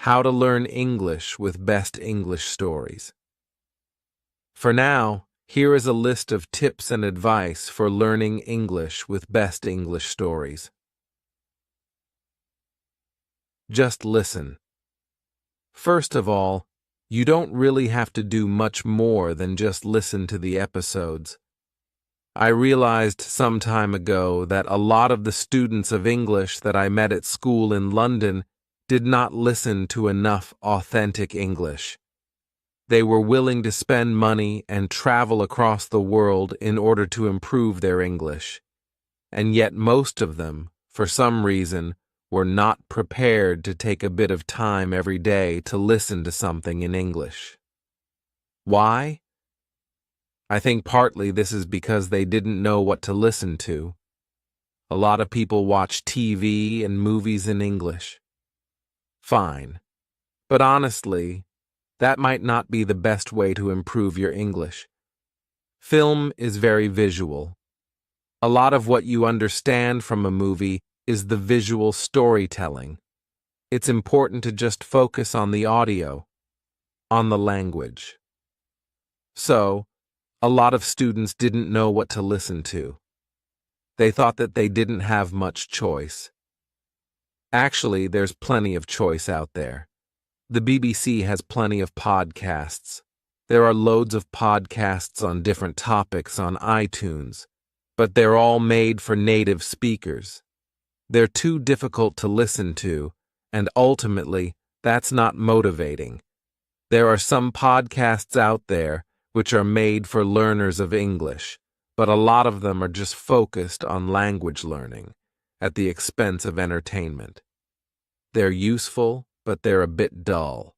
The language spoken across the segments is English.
How to Learn English with Best English Stories. For now, here is a list of tips and advice for learning English with best English stories. Just listen. First of all, you don't really have to do much more than just listen to the episodes. I realized some time ago that a lot of the students of English that I met at school in London did not listen to enough authentic English. They were willing to spend money and travel across the world in order to improve their English. And yet most of them, for some reason, were not prepared to take a bit of time every day to listen to something in English. Why? I think partly this is because they didn't know what to listen to. A lot of people watch TV and movies in English. Fine. But honestly, that might not be the best way to improve your English. Film is very visual. A lot of what you understand from a movie is the visual storytelling. It's important to just focus on the audio, on the language. So, a lot of students didn't know what to listen to. They thought that they didn't have much choice. Actually, there's plenty of choice out there. The BBC has plenty of podcasts. There are loads of podcasts on different topics on iTunes, but they're all made for native speakers. They're too difficult to listen to, and ultimately, that's not motivating. There are some podcasts out there which are made for learners of English, but a lot of them are just focused on language learning, at the expense of entertainment. They're useful, but they're a bit dull.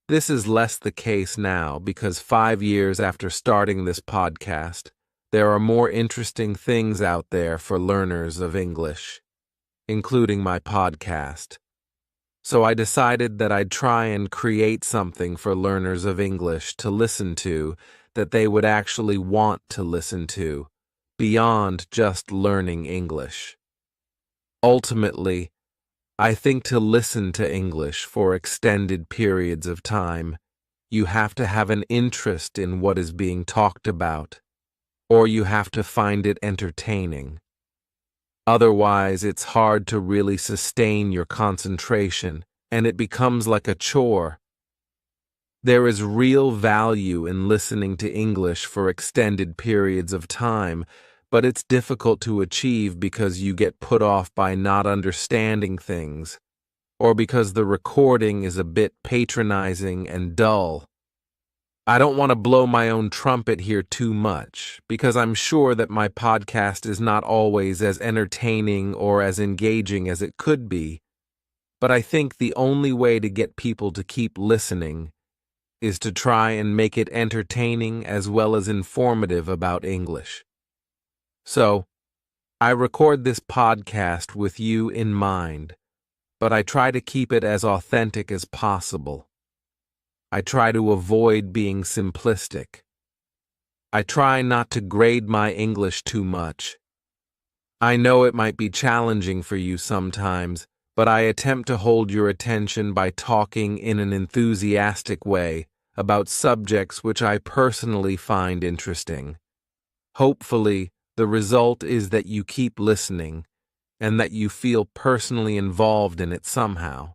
This is less the case now because 5 years after starting this podcast, there are more interesting things out there for learners of English, including my podcast. So I decided that I'd try and create something for learners of English to listen to that they would actually want to listen to, beyond just learning English. Ultimately, I think to listen to English for extended periods of time, you have to have an interest in what is being talked about, or you have to find it entertaining. Otherwise, it's hard to really sustain your concentration, and it becomes like a chore. There is real value in listening to English for extended periods of time, but it's difficult to achieve because you get put off by not understanding things, or because the recording is a bit patronizing and dull. I don't want to blow my own trumpet here too much, because I'm sure that my podcast is not always as entertaining or as engaging as it could be, but I think the only way to get people to keep listening is to try and make it entertaining as well as informative about English. So, I record this podcast with you in mind, but I try to keep it as authentic as possible. I try to avoid being simplistic. I try not to grade my English too much. I know it might be challenging for you sometimes, but I attempt to hold your attention by talking in an enthusiastic way about subjects which I personally find interesting. Hopefully, the result is that you keep listening and that you feel personally involved in it somehow.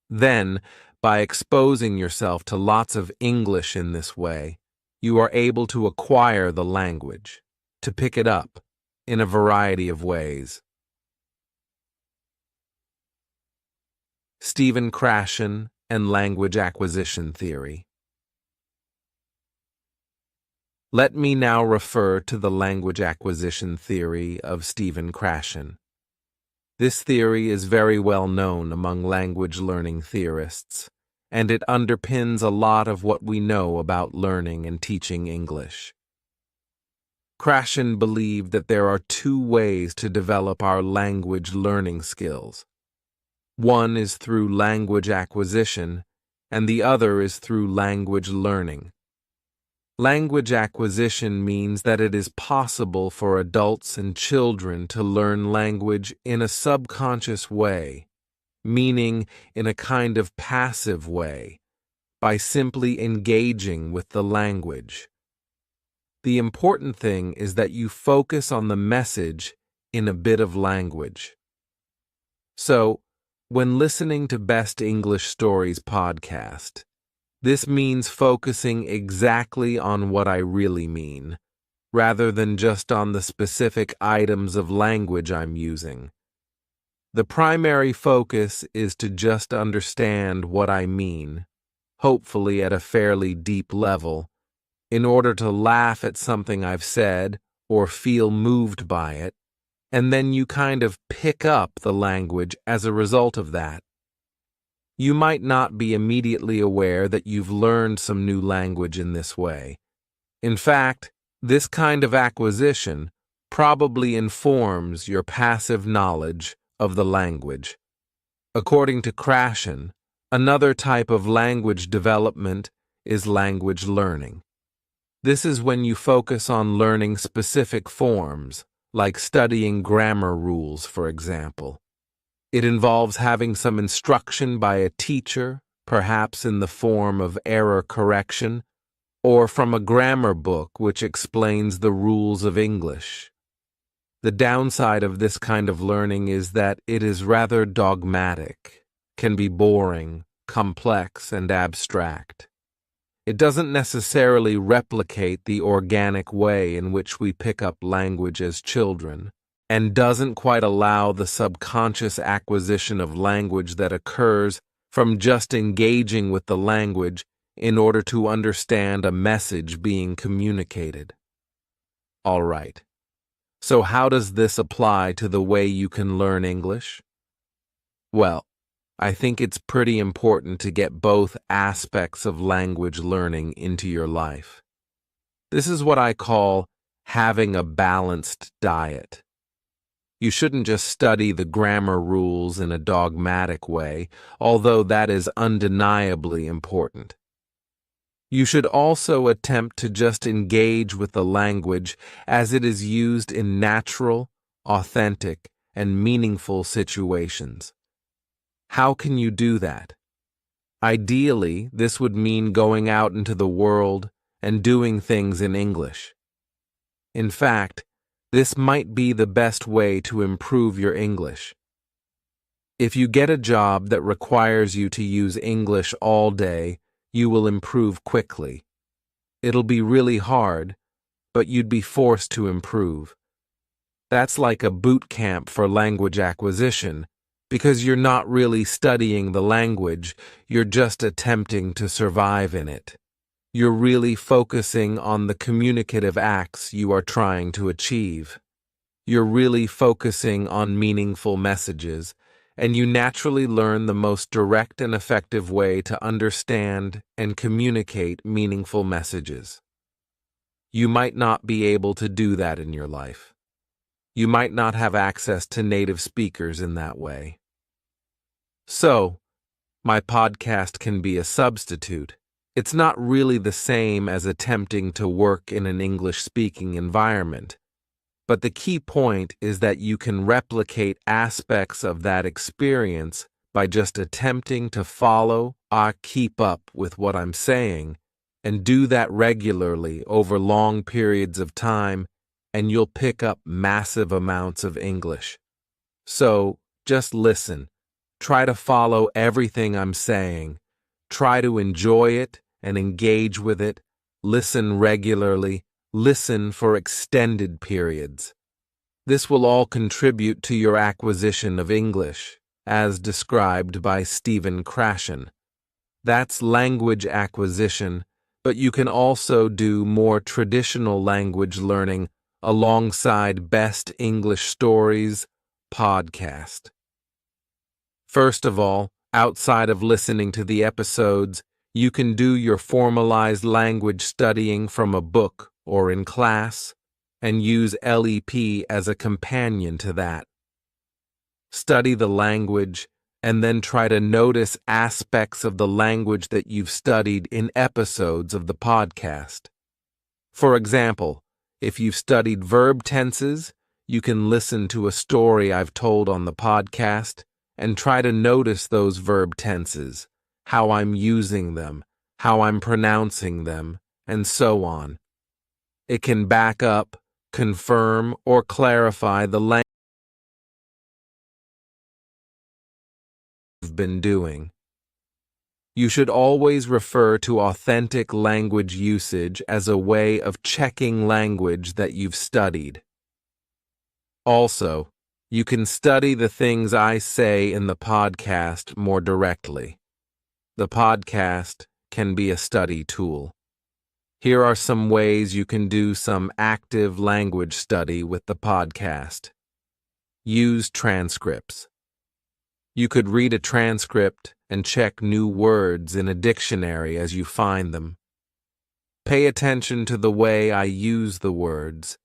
Then, by exposing yourself to lots of English in this way, you are able to acquire the language, to pick it up in a variety of ways. Stephen Krashen and Language Acquisition Theory. Let me now refer to the language acquisition theory of Stephen Krashen. This theory is very well known among language learning theorists, and it underpins a lot of what we know about learning and teaching English. Krashen believed that there are two ways to develop our language learning skills. One is through language acquisition, and the other is through language learning. Language acquisition means that it is possible for adults and children to learn language in a subconscious way, meaning in a kind of passive way, by simply engaging with the language. The important thing is that you focus on the message in a bit of language. So, when listening to Best English Stories podcast, this means focusing exactly on what I really mean, rather than just on the specific items of language I'm using. The primary focus is to just understand what I mean, hopefully at a fairly deep level, in order to laugh at something I've said or feel moved by it, and then you kind of pick up the language as a result of that. You might not be immediately aware that you've learned some new language in this way. In fact, this kind of acquisition probably informs your passive knowledge of the language. According to Krashen, another type of language development is language learning. This is when you focus on learning specific forms, like studying grammar rules, for example. It involves having some instruction by a teacher, perhaps in the form of error correction, or from a grammar book which explains the rules of English. The downside of this kind of learning is that it is rather dogmatic, can be boring, complex, and abstract. It doesn't necessarily replicate the organic way in which we pick up language as children, and doesn't quite allow the subconscious acquisition of language that occurs from just engaging with the language in order to understand a message being communicated. All right. So how does this apply to the way you can learn English? Well, I think it's pretty important to get both aspects of language learning into your life. This is what I call having a balanced diet. You shouldn't just study the grammar rules in a dogmatic way, although that is undeniably important. You should also attempt to just engage with the language as it is used in natural, authentic, and meaningful situations. How can you do that? Ideally, this would mean going out into the world and doing things in English. In fact, this might be the best way to improve your English. If you get a job that requires you to use English all day, you will improve quickly. It'll be really hard, but you'd be forced to improve. That's like a boot camp for language acquisition, because you're not really studying the language, you're just attempting to survive in it. You're really focusing on the communicative acts you are trying to achieve. You're really focusing on meaningful messages, and you naturally learn the most direct and effective way to understand and communicate meaningful messages. You might not be able to do that in your life. You might not have access to native speakers in that way. So, my podcast can be a substitute. It's not really the same as attempting to work in an English-speaking environment, but the key point is that you can replicate aspects of that experience by just attempting to follow or keep up with what I'm saying, and do that regularly over long periods of time, and you'll pick up massive amounts of English. So, just listen. Try to follow everything I'm saying. Try to enjoy it and engage with it. Listen regularly. Listen for extended periods. This will all contribute to your acquisition of English, as described by Stephen Krashen. That's language acquisition, but you can also do more traditional language learning alongside Best English Stories podcast. First of all, outside of listening to the episodes, you can do your formalized language studying from a book or in class, and use LEP as a companion to that. Study the language, and then try to notice aspects of the language that you've studied in episodes of the podcast. For example, if you've studied verb tenses, you can listen to a story I've told on the podcast and try to notice those verb tenses, how I'm using them, how I'm pronouncing them, and so on. It can back up, confirm, or clarify the language you've been doing. You should always refer to authentic language usage as a way of checking language that you've studied. Also, you can study the things I say in the podcast more directly. The podcast can be a study tool. Here are some ways you can do some active language study with the podcast. Use transcripts. You could read a transcript and check new words in a dictionary as you find them. Pay attention to the way I use the words,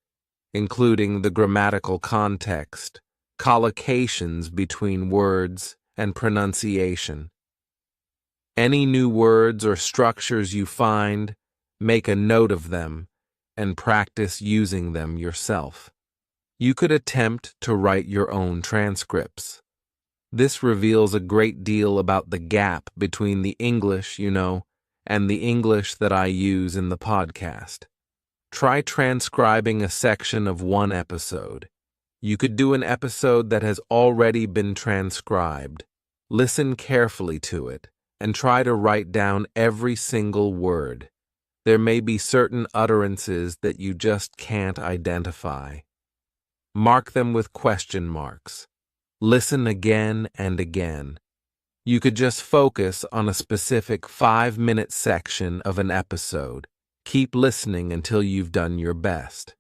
including the grammatical context, collocations between words, and pronunciation. Any new words or structures you find, make a note of them and practice using them yourself. You could attempt to write your own transcripts. This reveals a great deal about the gap between the English you know and the English that I use in the podcast. Try transcribing a section of one episode. You could do an episode that has already been transcribed. Listen carefully to it and try to write down every single word. There may be certain utterances that you just can't identify. Mark them with question marks. Listen again and again. You could just focus on a specific 5-minute section of an episode. Keep listening until you've done your best.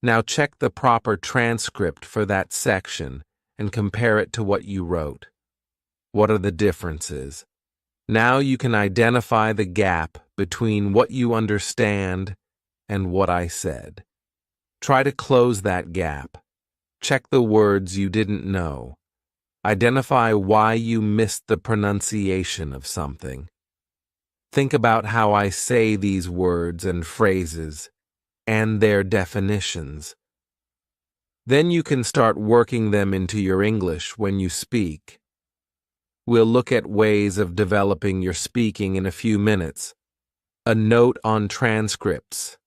Now check the proper transcript for that section and compare it to what you wrote. What are the differences? Now you can identify the gap between what you understand and what I said. Try to close that gap. Check the words you didn't know. Identify why you missed the pronunciation of something. Think about how I say these words and phrases and their definitions. Then you can start working them into your English when you speak. We'll look at ways of developing your speaking in a few minutes. A note on transcripts.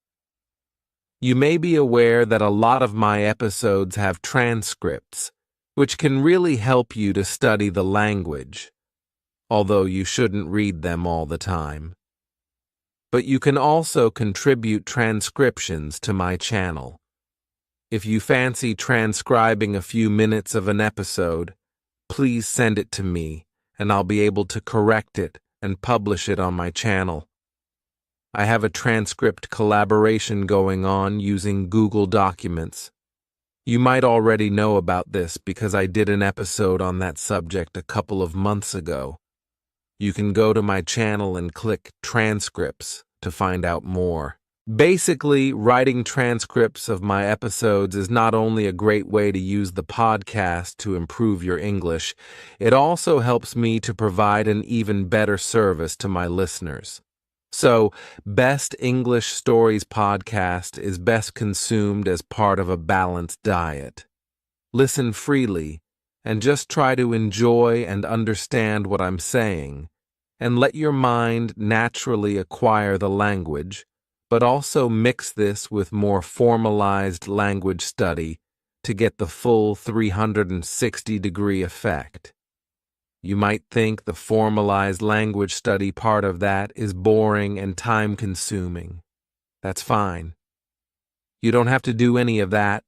You may be aware that a lot of my episodes have transcripts, which can really help you to study the language, although you shouldn't read them all the time. But you can also contribute transcriptions to my channel. If you fancy transcribing a few minutes of an episode, please send it to me, and I'll be able to correct it and publish it on my channel. I have a transcript collaboration going on using Google Documents. You might already know about this because I did an episode on that subject a couple of months ago. You can go to my channel and click Transcripts to find out more. Basically, writing transcripts of my episodes is not only a great way to use the podcast to improve your English, it also helps me to provide an even better service to my listeners. So, Best English Stories podcast is best consumed as part of a balanced diet. Listen freely and just try to enjoy and understand what I'm saying, and let your mind naturally acquire the language, but also mix this with more formalized language study to get the full 360-degree effect. You might think the formalized language study part of that is boring and time-consuming. That's fine. You don't have to do any of that,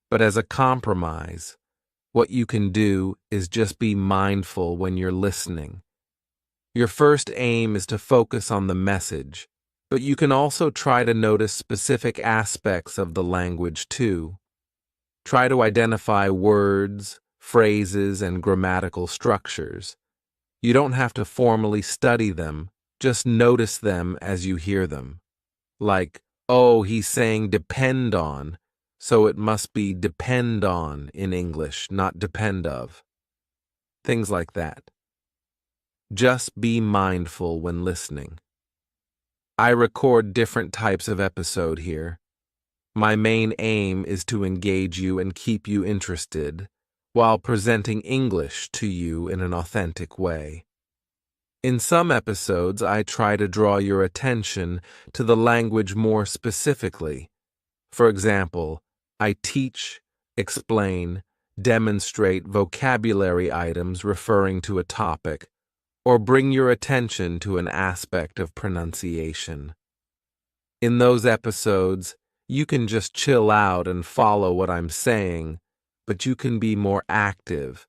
but as a compromise, what you can do is just be mindful when you're listening. Your first aim is to focus on the message, but you can also try to notice specific aspects of the language too. Try to identify words, phrases, and grammatical structures. You don't have to formally study them, just notice them as you hear them. Like, oh, he's saying depend on, so it must be depend on in English, not depend of. Things like that. Just be mindful when listening. I record different types of episode here. My main aim is to engage you and keep you interested, while presenting English to you in an authentic way. In some episodes, I try to draw your attention to the language more specifically. For example, I teach, explain, demonstrate vocabulary items referring to a topic, or bring your attention to an aspect of pronunciation. In those episodes, you can just chill out and follow what I'm saying, but you can be more active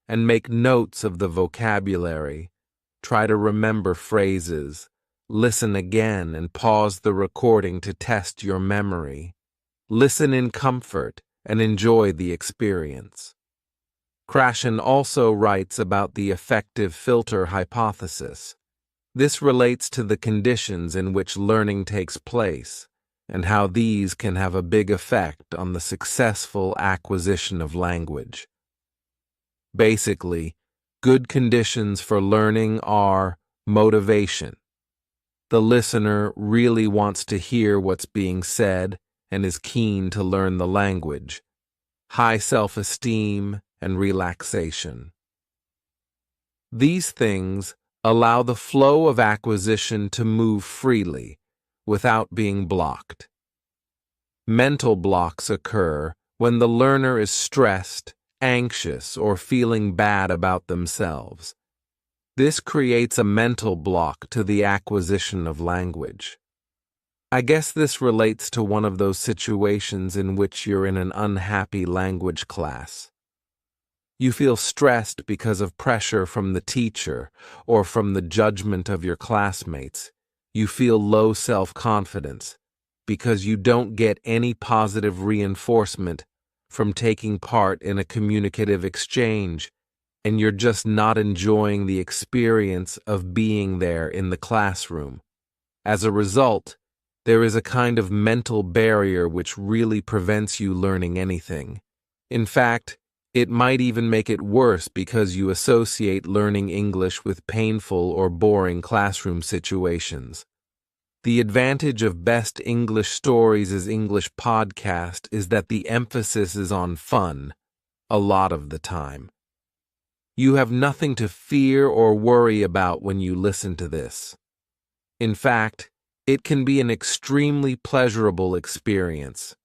and make notes of the vocabulary. Try to remember phrases, listen again and pause the recording to test your memory. Listen in comfort and enjoy the experience. Krashen also writes about the effective filter hypothesis. This relates to the conditions in which learning takes place and how these can have a big effect on the successful acquisition of language. Basically, good conditions for learning are motivation. The listener really wants to hear what's being said and is keen to learn the language. High self-esteem and relaxation. These things allow the flow of acquisition to move freely without being blocked. Mental blocks occur when the learner is stressed, anxious, or feeling bad about themselves. This creates a mental block to the acquisition of language. I guess this relates to one of those situations in which you're in an unhappy language class. You feel stressed because of pressure from the teacher or from the judgment of your classmates. You feel low self-confidence because you don't get any positive reinforcement from taking part in a communicative exchange, and you're just not enjoying the experience of being there in the classroom. As a result, there is a kind of mental barrier which really prevents you learning anything. In fact, it might even make it worse because you associate learning English with painful or boring classroom situations. The advantage of Best English Stories as English podcast is that the emphasis is on fun, a lot of the time. You have nothing to fear or worry about when you listen to this. In fact, it can be an extremely pleasurable experience.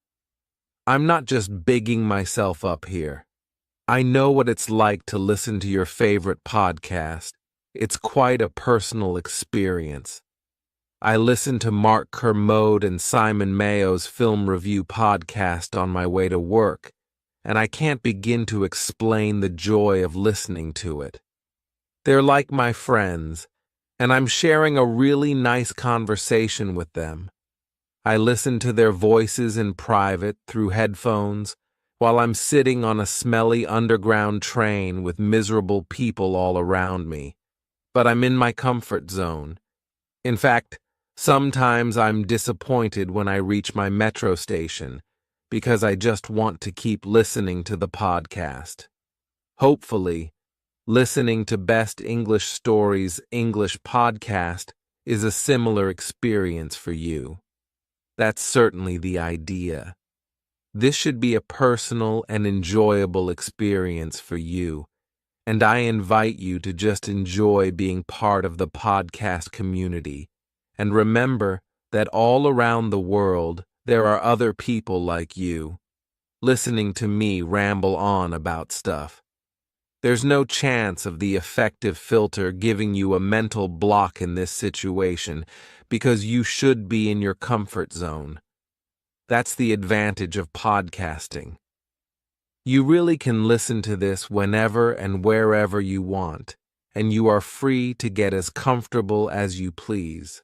I'm not just bigging myself up here. I know what it's like to listen to your favorite podcast. It's quite a personal experience. I listen to Mark Kermode and Simon Mayo's film review podcast on my way to work, and I can't begin to explain the joy of listening to it. They're like my friends, and I'm sharing a really nice conversation with them. I listen to their voices in private through headphones while I'm sitting on a smelly underground train with miserable people all around me. But I'm in my comfort zone. In fact, sometimes I'm disappointed when I reach my metro station because I just want to keep listening to the podcast. Hopefully, listening to Best English Stories English podcast is a similar experience for you. That's certainly the idea. This should be a personal and enjoyable experience for you, and I invite you to just enjoy being part of the podcast community. And remember that all around the world, there are other people like you, listening to me ramble on about stuff. There's no chance of the effective filter giving you a mental block in this situation because you should be in your comfort zone. That's the advantage of podcasting. You really can listen to this whenever and wherever you want, and you are free to get as comfortable as you please.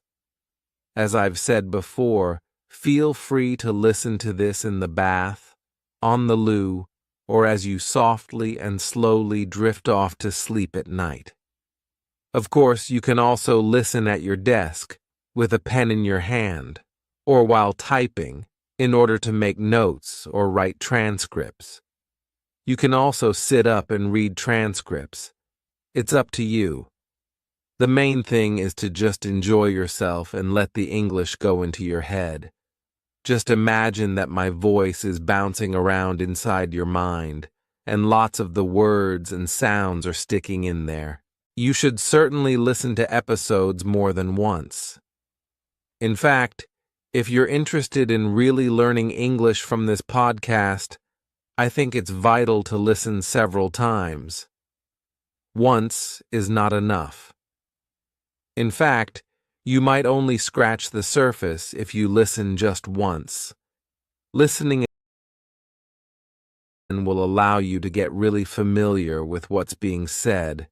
As I've said before, feel free to listen to this in the bath, on the loo, or as you softly and slowly drift off to sleep at night. Of course, you can also listen at your desk, with a pen in your hand, or while typing, in order to make notes or write transcripts. You can also sit up and read transcripts. It's up to you. The main thing is to just enjoy yourself and let the English go into your head. Just imagine that my voice is bouncing around inside your mind, and lots of the words and sounds are sticking in there. You should certainly listen to episodes more than once. In fact, if you're interested in really learning English from this podcast, I think it's vital to listen several times. Once is not enough. In fact, you might only scratch the surface if you listen just once. Listening will allow you to get really familiar with what's being said.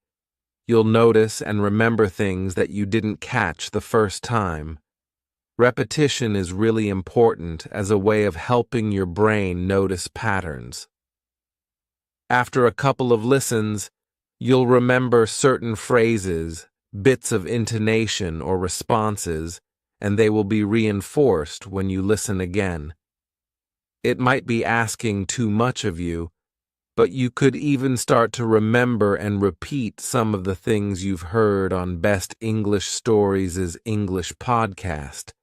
You'll notice and remember things that you didn't catch the first time. Repetition is really important as a way of helping your brain notice patterns. After a couple of listens, you'll remember certain phrases, bits of intonation or responses, and they will be reinforced when you listen again. It might be asking too much of you, but you could even start to remember and repeat some of the things you've heard on Best English Stories' English podcast.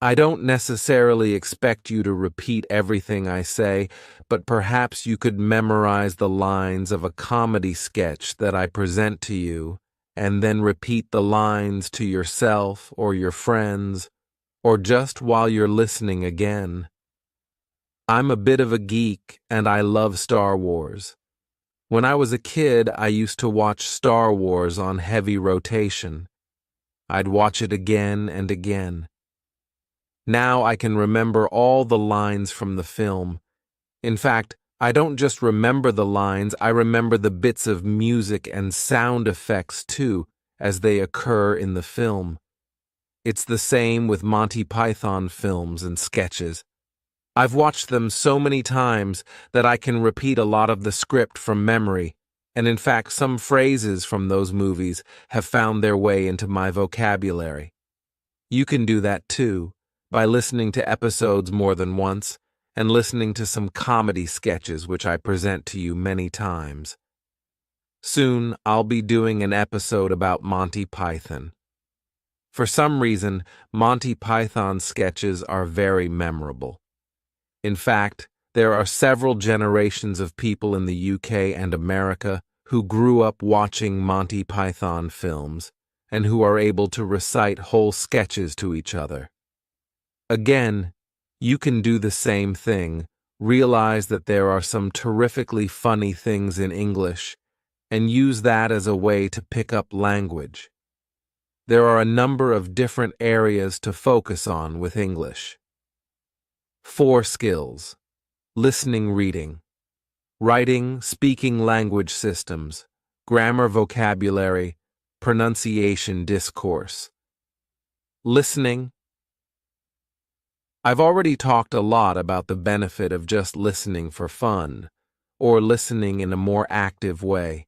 I don't necessarily expect you to repeat everything I say, but perhaps you could memorize the lines of a comedy sketch that I present to you, and then repeat the lines to yourself or your friends, or just while you're listening again. I'm a bit of a geek, and I love Star Wars. When I was a kid, I used to watch Star Wars on heavy rotation. I'd watch it again and again. Now I can remember all the lines from the film. In fact, I don't just remember the lines, I remember the bits of music and sound effects too, as they occur in the film. It's the same with Monty Python films and sketches. I've watched them so many times that I can repeat a lot of the script from memory, and in fact some phrases from those movies have found their way into my vocabulary. You can do that too, by listening to episodes more than once, and listening to some comedy sketches which I present to you many times. Soon, I'll be doing an episode about Monty Python. For some reason, Monty Python sketches are very memorable. In fact, there are several generations of people in the UK and America who grew up watching Monty Python films, and who are able to recite whole sketches to each other. Again, you can do the same thing, realize that there are some terrifically funny things in English, and use that as a way to pick up language. There are a number of different areas to focus on with English. 4 skills: listening, reading, writing, speaking language systems, grammar, vocabulary, pronunciation, discourse. Listening. I've already talked a lot about the benefit of just listening for fun, or listening in a more active way.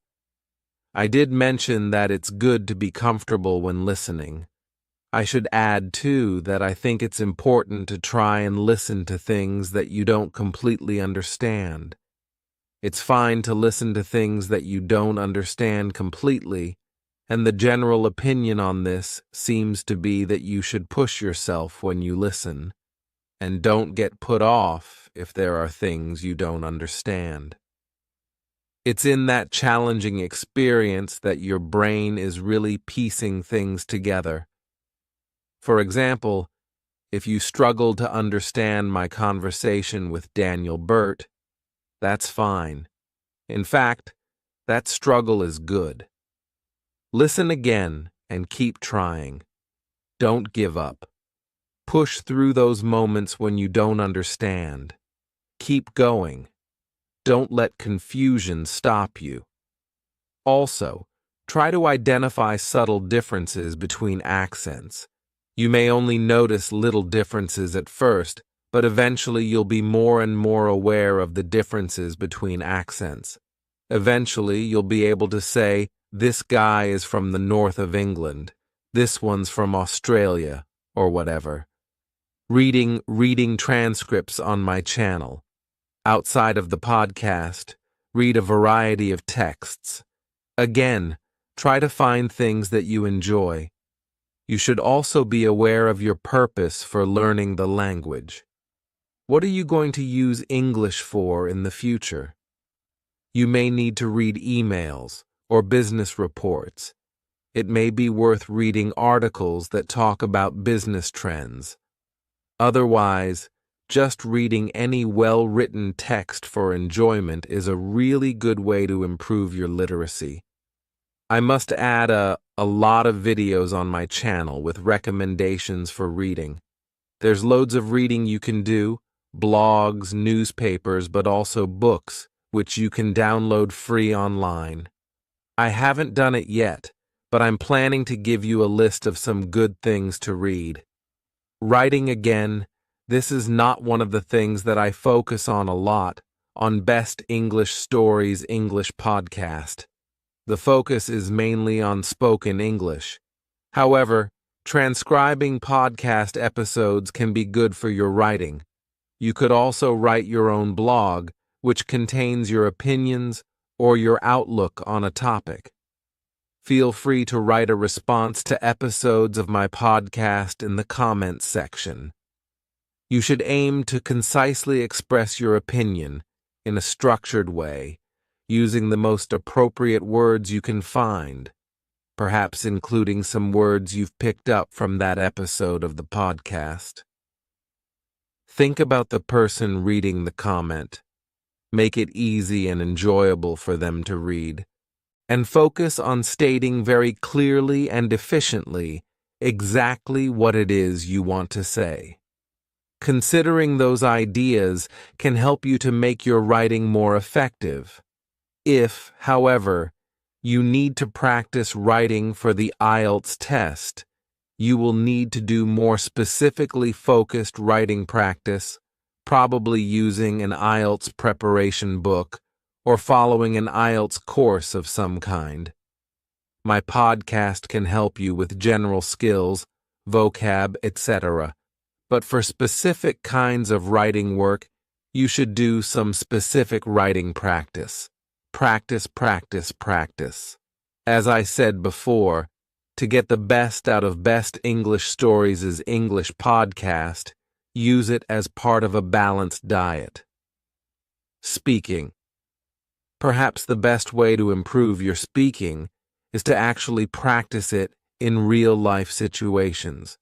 I did mention that it's good to be comfortable when listening. I should add, too, that I think it's important to try and listen to things that you don't completely understand. It's fine to listen to things that you don't understand completely, and the general opinion on this seems to be that you should push yourself when you listen, and don't get put off if there are things you don't understand. It's in that challenging experience that your brain is really piecing things together. For example, if you struggle to understand my conversation with Daniel Burt, that's fine. In fact, that struggle is good. Listen again and keep trying. Don't give up. Push through those moments when you don't understand. Keep going. Don't let confusion stop you. Also, try to identify subtle differences between accents. You may only notice little differences at first, but eventually you'll be more and more aware of the differences between accents. Eventually, you'll be able to say, this guy is from the north of England, this one's from Australia, or whatever. Reading transcripts on my channel. Outside of the podcast, read a variety of texts. Again, try to find things that you enjoy. You should also be aware of your purpose for learning the language. What are you going to use English for in the future? You may need to read emails or business reports. It may be worth reading articles that talk about business trends. Otherwise, just reading any well-written text for enjoyment is a really good way to improve your literacy. I must add a lot of videos on my channel with recommendations for reading. There's loads of reading you can do, blogs, newspapers, but also books, which you can download free online. I haven't done it yet, but I'm planning to give you a list of some good things to read. Writing again, this is not one of the things that I focus on a lot on Best English Stories English podcast. The focus is mainly on spoken English. However, transcribing podcast episodes can be good for your writing. You could also write your own blog, which contains your opinions or your outlook on a topic. Feel free to write a response to episodes of my podcast in the comments section. You should aim to concisely express your opinion in a structured way, using the most appropriate words you can find, perhaps including some words you've picked up from that episode of the podcast. Think about the person reading the comment. Make it easy and enjoyable for them to read, and focus on stating very clearly and efficiently exactly what it is you want to say. Considering those ideas can help you to make your writing more effective. If, however, you need to practice writing for the IELTS test, you will need to do more specifically focused writing practice, probably using an IELTS preparation book or following an IELTS course of some kind. My podcast can help you with general skills, vocab, etc. But for specific kinds of writing work, you should do some specific writing practice. Practice, practice, practice. As I said before, to get the best out of Best English Stories' English podcast, use it as part of a balanced diet. Speaking. Perhaps the best way to improve your speaking is to actually practice it in real-life situations.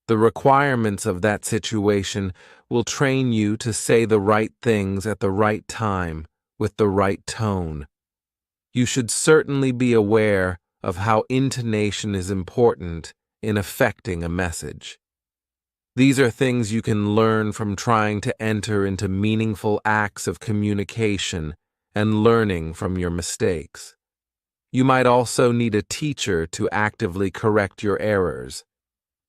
The requirements of that situation will train you to say the right things at the right time with the right tone. You should certainly be aware of how intonation is important in affecting a message. These are things you can learn from trying to enter into meaningful acts of communication and learning from your mistakes. You might also need a teacher to actively correct your errors.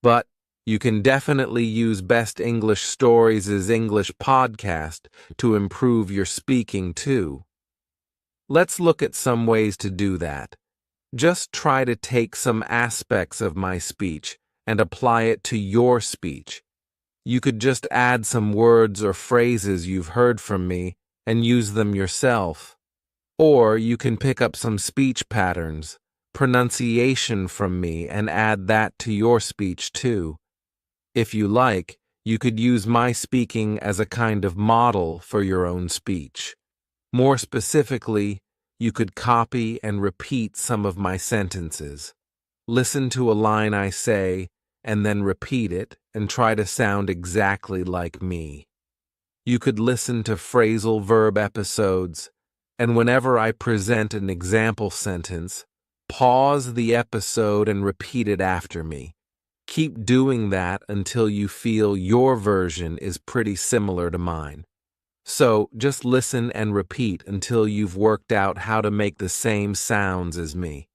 But you can definitely use Best English Stories' English podcast to improve your speaking too. Let's look at some ways to do that. Just try to take some aspects of my speech and apply it to your speech. You could just add some words or phrases you've heard from me and use them yourself. Or you can pick up some speech patterns, pronunciation from me and add that to your speech too. If you like, you could use my speaking as a kind of model for your own speech. More specifically, you could copy and repeat some of my sentences. Listen to a line I say, and then repeat it and try to sound exactly like me. You could listen to phrasal verb episodes, and whenever I present an example sentence, pause the episode and repeat it after me. Keep doing that until you feel your version is pretty similar to mine. So just listen and repeat until you've worked out how to make the same sounds as me.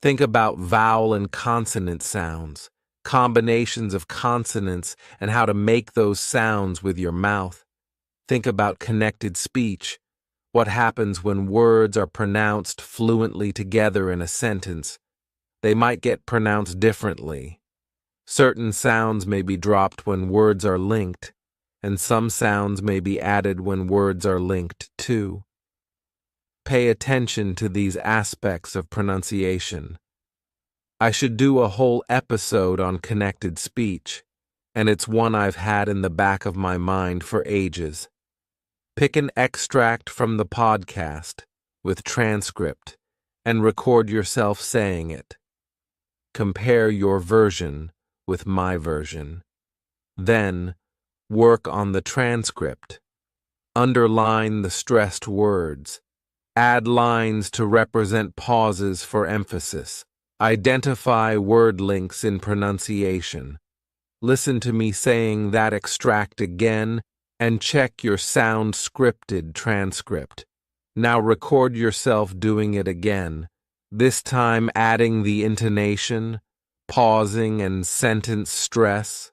Think about vowel and consonant sounds, combinations of consonants, and how to make those sounds with your mouth. Think about connected speech, what happens when words are pronounced fluently together in a sentence. They might get pronounced differently. Certain sounds may be dropped when words are linked, and some sounds may be added when words are linked too. Pay attention to these aspects of pronunciation. I should do a whole episode on connected speech, and it's one I've had in the back of my mind for ages. Pick an extract from the podcast with transcript and record yourself saying it. Compare your version with my version. Then, work on the transcript. Underline the stressed words. Add lines to represent pauses for emphasis. Identify word links in pronunciation. Listen to me saying that extract again and check your sound scripted transcript. Now record yourself doing it again, this time adding the intonation, pausing, and sentence stress.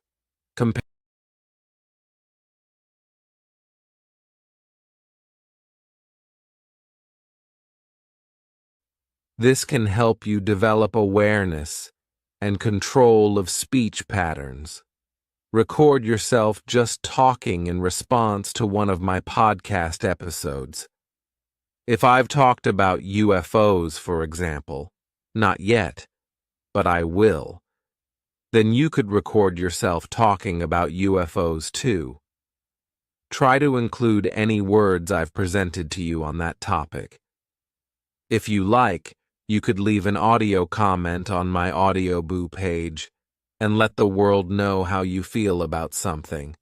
This can help you develop awareness and control of speech patterns. Record yourself just talking in response to one of my podcast episodes. If I've talked about UFOs, for example, not yet, but I will, then you could record yourself talking about UFOs too. Try to include any words I've presented to you on that topic. If you like, you could leave an audio comment on my Audioboo page and let the world know how you feel about something.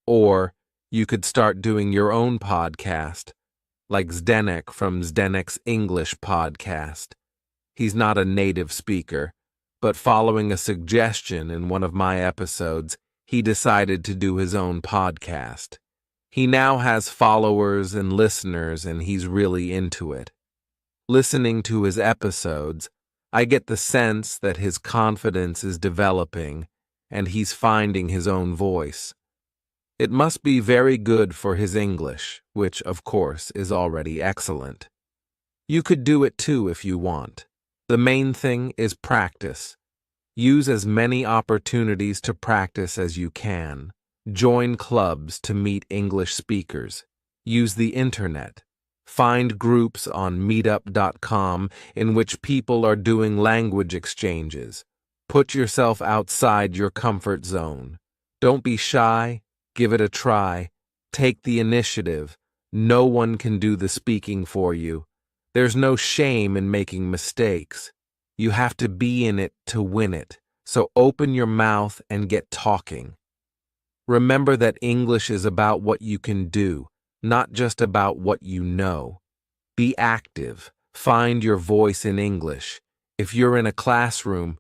Or you could start doing your own podcast, like Zdenek from Zdenek's English podcast. He's not a native speaker, but following a suggestion in one of my episodes, he decided to do his own podcast. He now has followers and listeners, and he's really into it. Listening to his episodes, I get the sense that his confidence is developing and he's finding his own voice. It must be very good for his English, which, of course, is already excellent. You could do it too if you want. The main thing is practice. Use as many opportunities to practice as you can. Join clubs to meet English speakers. Use the internet. Find groups on meetup.com in which people are doing language exchanges. Put yourself outside your comfort zone. Don't be shy. Give it a try. Take the initiative. No one can do the speaking for you. There's no shame in making mistakes. You have to be in it to win it. So open your mouth and get talking. Remember that English is about what you can do, not just about what you know. Be active. Find your voice in English. If you're in a classroom,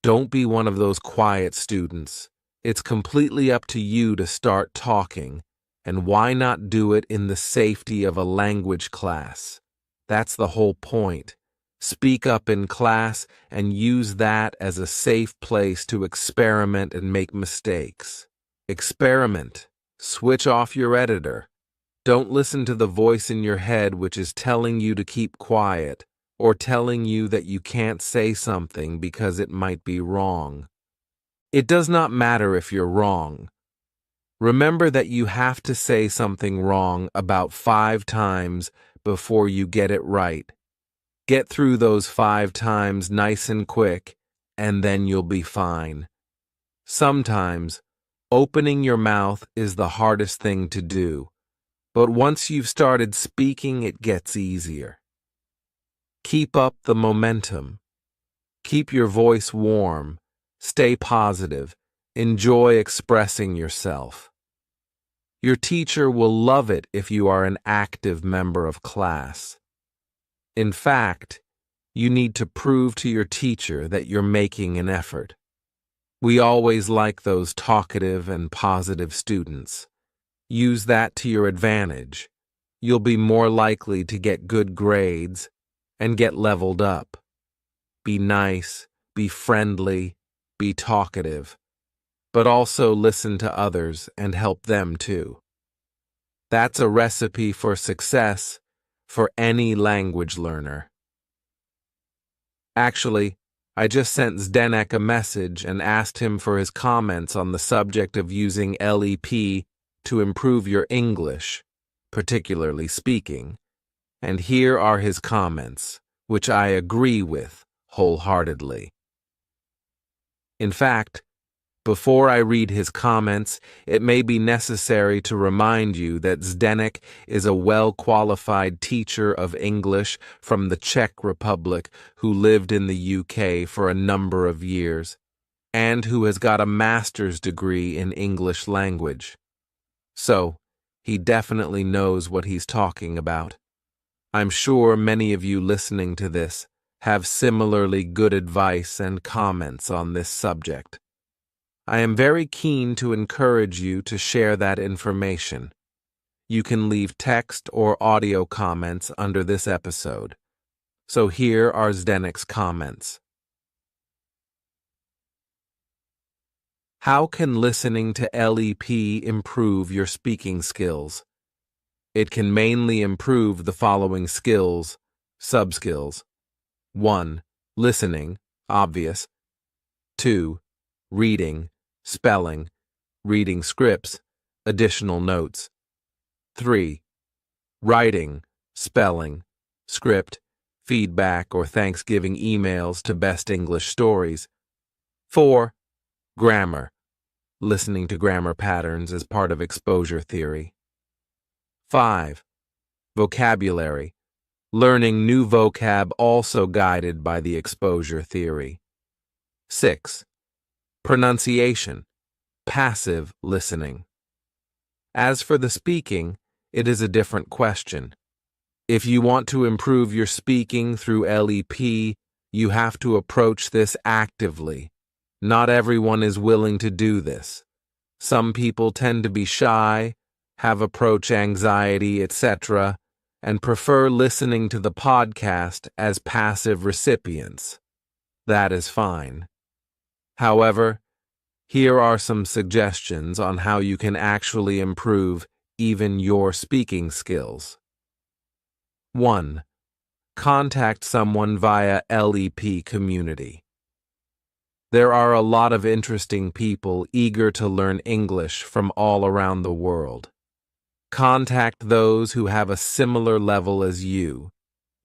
don't be one of those quiet students. It's completely up to you to start talking, and why not do it in the safety of a language class? That's the whole point. Speak up in class and use that as a safe place to experiment and make mistakes. Experiment. Switch off your editor. Don't listen to the voice in your head which is telling you to keep quiet or telling you that you can't say something because it might be wrong. It does not matter if you're wrong. Remember that you have to say something wrong about 5 times before you get it right. Get through those 5 times nice and quick, and then you'll be fine. Sometimes, opening your mouth is the hardest thing to do, but once you've started speaking, it gets easier. Keep up the momentum. Keep your voice warm. Stay positive. Enjoy expressing yourself. Your teacher will love it if you are an active member of class. In fact, you need to prove to your teacher that you're making an effort. We always like those talkative and positive students. Use that to your advantage. You'll be more likely to get good grades and get leveled up. Be nice, be friendly, be talkative, but also listen to others and help them too. That's a recipe for success for any language learner. Actually, I just sent Zdenek a message and asked him for his comments on the subject of using LEP to improve your English, particularly speaking. And here are his comments, which I agree with wholeheartedly. In fact, Before I read his comments, it may be necessary to remind you that Zdenek is a well-qualified teacher of English from the Czech Republic who lived in the UK for a number of years, and who has got a master's degree in English language. So, he definitely knows what he's talking about. I'm sure many of you listening to this have similarly good advice and comments on this subject. I am very keen to encourage you to share that information. You can leave text or audio comments under this episode. So here are Zdenek's comments. How can listening to LEP improve your speaking skills? It can mainly improve the following skills, sub-skills. 1. Listening, obvious. 2. Reading, spelling, reading scripts, additional notes. 3. Writing, spelling, script, feedback or Thanksgiving emails to Best English Stories. 4. Grammar, listening to grammar patterns as part of exposure theory. 5. Vocabulary, learning new vocab also guided by the exposure theory. 6. Pronunciation, passive listening. As for the speaking, it is a different question. If you want to improve your speaking through LEP, you have to approach this actively. Not everyone is willing to do this. Some people tend to be shy, have approach anxiety, etc., and prefer listening to the podcast as passive recipients. That is fine. However, here are some suggestions on how you can actually improve even your speaking skills. 1. Contact someone via LEP community. There are a lot of interesting people eager to learn English from all around the world. Contact those who have a similar level as you.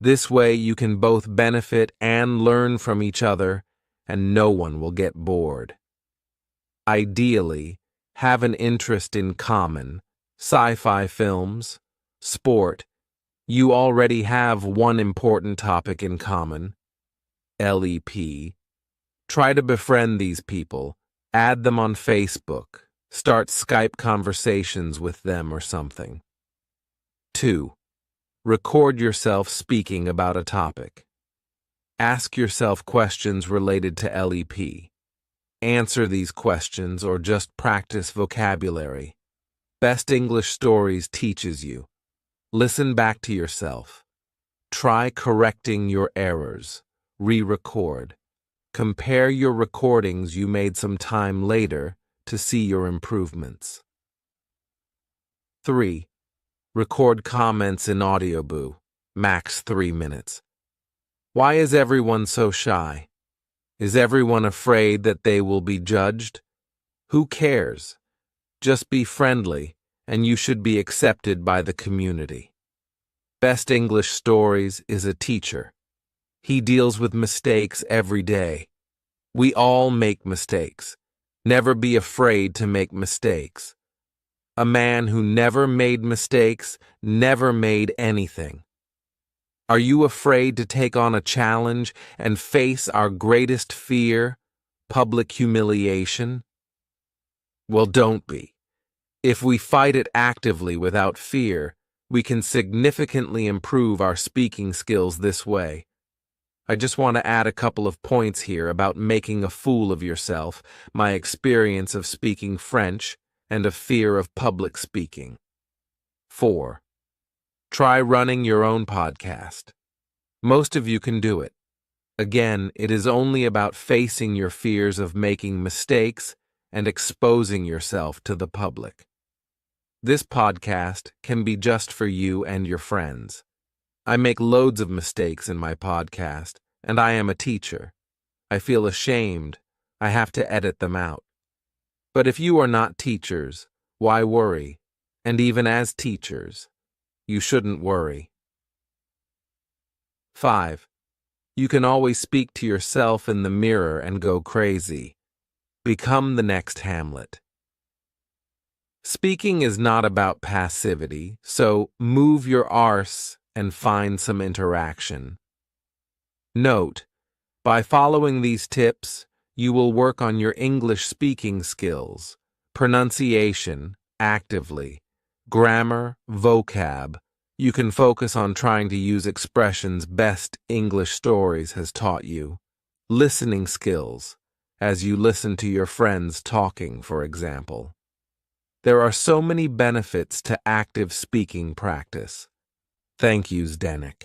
This way you can both benefit and learn from each other, and no one will get bored. Ideally, have an interest in common, sci-fi films, sport. You already have one important topic in common, LEP. Try to befriend these people, add them on Facebook, start Skype conversations with them or something. 2. Record yourself speaking about a topic. Ask yourself questions related to LEP. Answer these questions or just practice vocabulary. Best English Stories teaches you. Listen back to yourself. Try correcting your errors. Re-record. Compare your recordings you made some time later to see your improvements. 3. Record comments in Audioboo, max 3 minutes. Why is everyone so shy? Is everyone afraid that they will be judged? Who cares? Just be friendly, and you should be accepted by the community. Best English Stories is a teacher. He deals with mistakes every day. We all make mistakes. Never be afraid to make mistakes. A man who never made mistakes never made anything. Are you afraid to take on a challenge and face our greatest fear, public humiliation? Well, don't be. If we fight it actively without fear, we can significantly improve our speaking skills this way. I just want to add a couple of points here about making a fool of yourself, my experience of speaking French, and a fear of public speaking. 4. Try running your own podcast. Most of you can do it. Again, it is only about facing your fears of making mistakes and exposing yourself to the public. This podcast can be just for you and your friends. I make loads of mistakes in my podcast, and I am a teacher. I feel ashamed. I have to edit them out. But if you are not teachers, why worry? And even as teachers, you shouldn't worry. 5. You can always speak to yourself in the mirror and go crazy. Become the next Hamlet. Speaking is not about passivity, so move your arse and find some interaction. Note, by following these tips, you will work on your English speaking skills, pronunciation, actively, grammar, vocab. You can focus on trying to use expressions best English stories has taught you. Listening skills, as you listen to your friends talking, for example. There are so many benefits to active speaking practice. Thank you, Zdenek.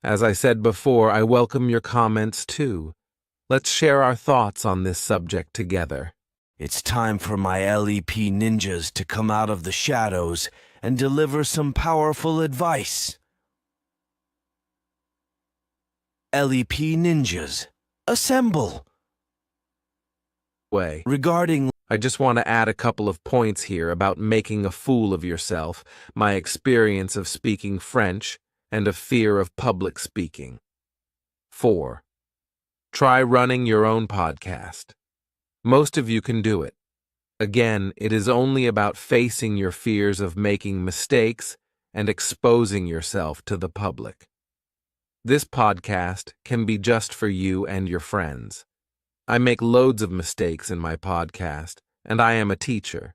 As I said before, I welcome your comments too. Let's share our thoughts on this subject together. It's time for my LEP ninjas to come out of the shadows and deliver some powerful advice. LEP ninjas, assemble! Regarding I just want to add a couple of points here about making a fool of yourself, my experience of speaking French, and a fear of public speaking. 4. Try running your own podcast. Most of you can do it. Again, it is only about facing your fears of making mistakes and exposing yourself to the public. This podcast can be just for you and your friends. I make loads of mistakes in my podcast, and I am a teacher.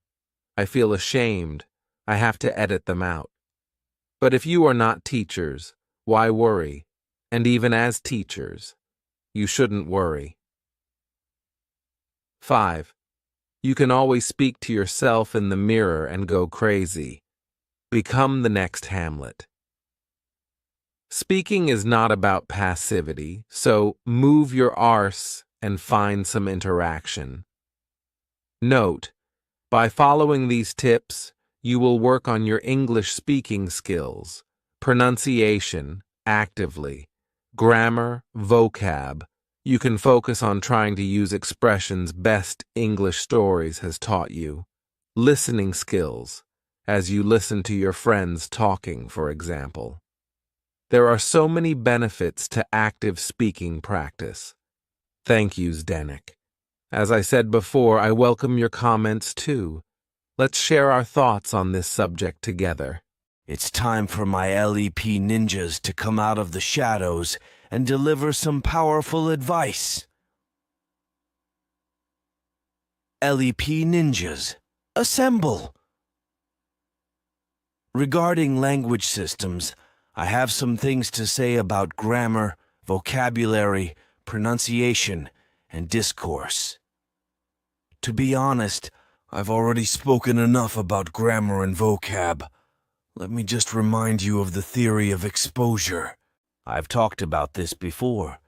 I feel ashamed. I have to edit them out. But if you are not teachers, why worry? And even as teachers, you shouldn't worry. 5. You can always speak to yourself in the mirror and go crazy. Become the next Hamlet. Speaking is not about passivity, so move your arse and find some interaction. Note, by following these tips, you will work on your English speaking skills, pronunciation, actively, grammar, vocab. You can focus on trying to use expressions best English stories has taught you. Listening skills, as you listen to your friends talking, for example. There are so many benefits to active speaking practice. Thank you, Zdenek. As I said before, I welcome your comments too. Let's share our thoughts on this subject together. It's time for my LEP ninjas to come out of the shadows and deliver some powerful advice. LEP ninjas, assemble! Regarding language systems, I have some things to say about grammar, vocabulary, pronunciation, and discourse. To be honest, I've already spoken enough about grammar and vocab. Let me just remind you of the theory of exposure. I've talked about this before.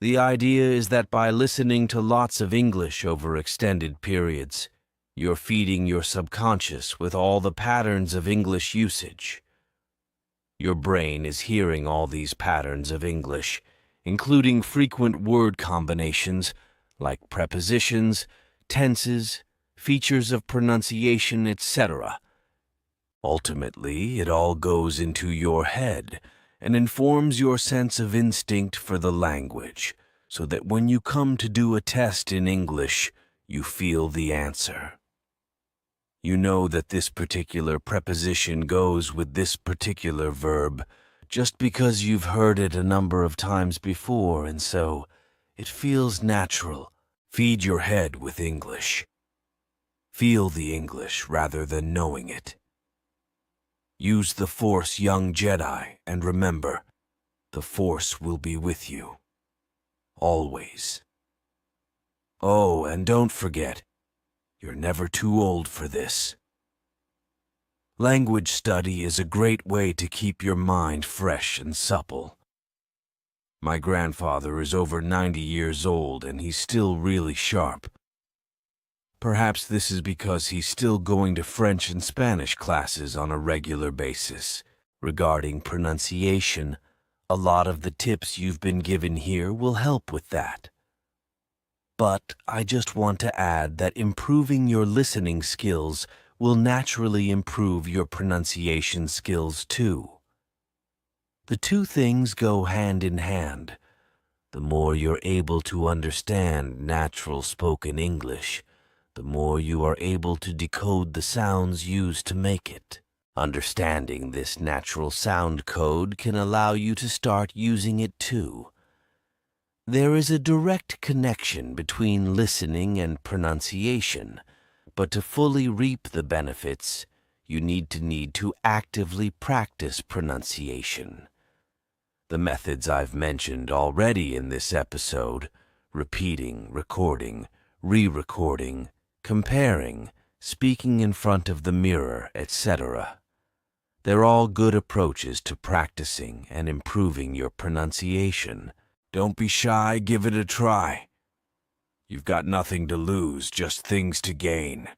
The idea is that by listening to lots of English over extended periods, you're feeding your subconscious with all the patterns of English usage. Your brain is hearing all these patterns of English, including frequent word combinations like prepositions, tenses, features of pronunciation, etc. Ultimately, it all goes into your head and informs your sense of instinct for the language, so that when you come to do a test in English, you feel the answer. You know that this particular preposition goes with this particular verb just because you've heard it a number of times before, and so it feels natural. Feed your head with English. Feel the English rather than knowing it. Use the Force, young Jedi, and remember, the Force will be with you. Always. Oh, and don't forget, you're never too old for this. Language study is a great way to keep your mind fresh and supple. My grandfather is over 90 years old and he's still really sharp. Perhaps this is because he's still going to French and Spanish classes on a regular basis. Regarding pronunciation, a lot of the tips you've been given here will help with that. But I just want to add that improving your listening skills will naturally improve your pronunciation skills too. The two things go hand in hand. The more you're able to understand natural spoken English, the more you are able to decode the sounds used to make it. Understanding this natural sound code can allow you to start using it too. There is a direct connection between listening and pronunciation, but to fully reap the benefits, you need to actively practice pronunciation. The methods I've mentioned already in this episode, repeating, recording, re-recording, comparing, speaking in front of the mirror, etc. They're all good approaches to practicing and improving your pronunciation. Don't be shy, give it a try. You've got nothing to lose, just things to gain.